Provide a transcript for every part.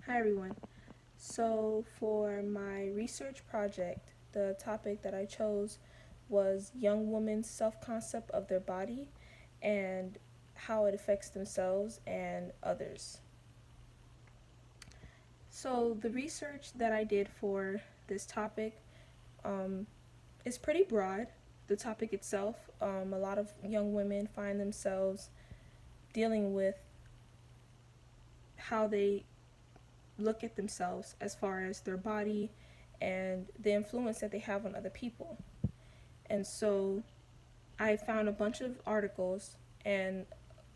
Hi everyone. So for my research project, the topic that I chose was young women's self-concept of their body and how it affects themselves and others. So the research that I did for this topic um, is pretty broad. The topic itself, a lot of young women find themselves dealing with how they look at themselves as far as their body and the influence that they have on other people. And so I found a bunch of articles, and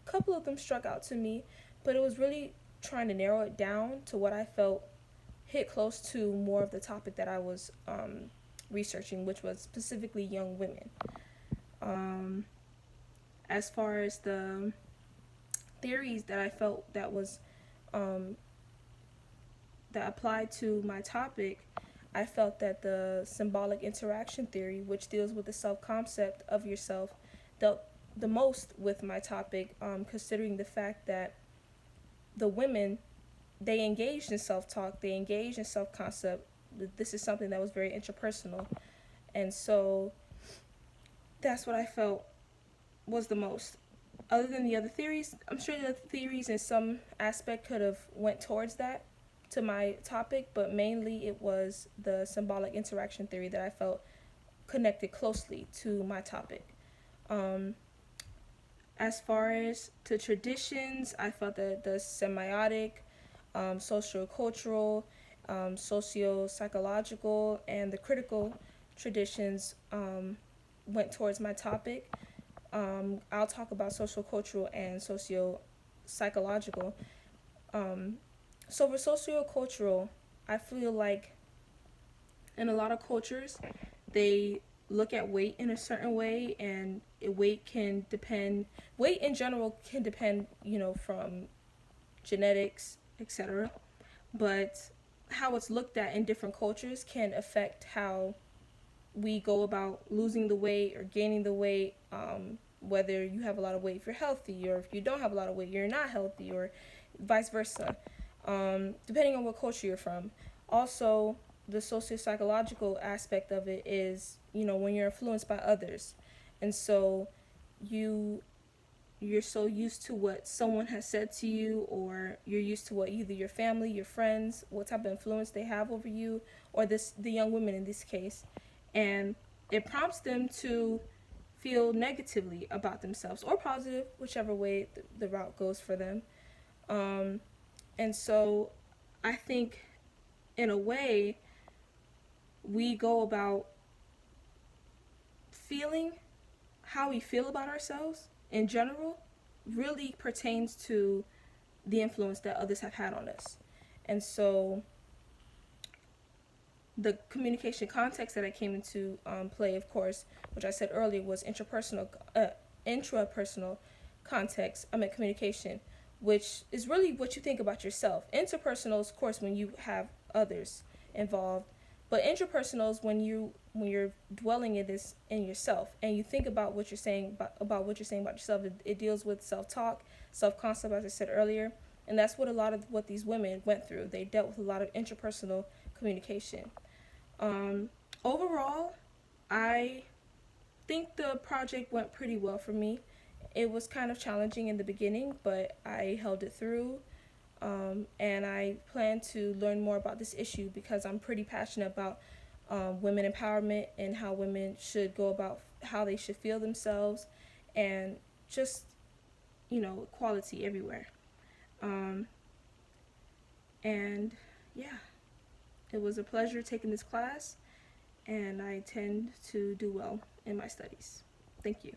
a couple of them struck out to me, but it was really trying to narrow it down to what I felt hit close to more of the topic that I was researching, which was specifically young women. Um, as far as the theories that I felt um, that applied to my topic, I felt that the symbolic interaction theory, which deals with the self concept of yourself, dealt the most with my topic, considering the fact that the women, they engaged in self talk, they engaged in self concept. This is something that was very interpersonal. And so that's what I felt was the most. Other than the other theories, I'm sure the theories in some aspect could have went towards that to my topic, but mainly it was the symbolic interaction theory that I felt connected closely to my topic. Um, as far as to traditions, I felt that the semiotic, socio-cultural, socio-psychological, and the critical traditions went towards my topic. I'll talk about social cultural and socio psychological. Um, so for socio cultural, I feel like in a lot of cultures, they look at weight in a certain way, and weight in general can depend, from genetics, etc. But how it's looked at in different cultures can affect how we go about losing the weight or gaining the weight, whether you have a lot of weight if you're healthy, or if you don't have a lot of weight you're not healthy, or vice versa, depending on what culture you're from. Also, the socio-psychological aspect of it is, when you're influenced by others, and so you you're so used to what someone has said to you, or you're used to what either your family, your friends, what type of influence they have over you, or the young women in this case, and it prompts them to feel negatively about themselves or positive, whichever way the route goes for them. um, and so I think, in a way, we go about feeling how we feel about ourselves in general really pertains to the influence that others have had on us. And so the communication context that I came into play, of course, which I said earlier, was intrapersonal context. I meant communication, which is really what you think about yourself. Interpersonal is, of course, when you have others involved, but intrapersonal is when you're dwelling in this in yourself, and you think about what you're saying about what you're saying about yourself. It deals with self talk, self concept, as I said earlier, and that's what a lot of what these women went through. They dealt with a lot of interpersonal communication. Um, Overall, I think the project went pretty well for me. It was kind of challenging in the beginning, but I held it through. And I plan to learn more about this issue because I'm pretty passionate about women empowerment and how women should go about how they should feel themselves, and just, equality everywhere. Um, and yeah, it was a pleasure taking this class, and I tend to do well in my studies. Thank you.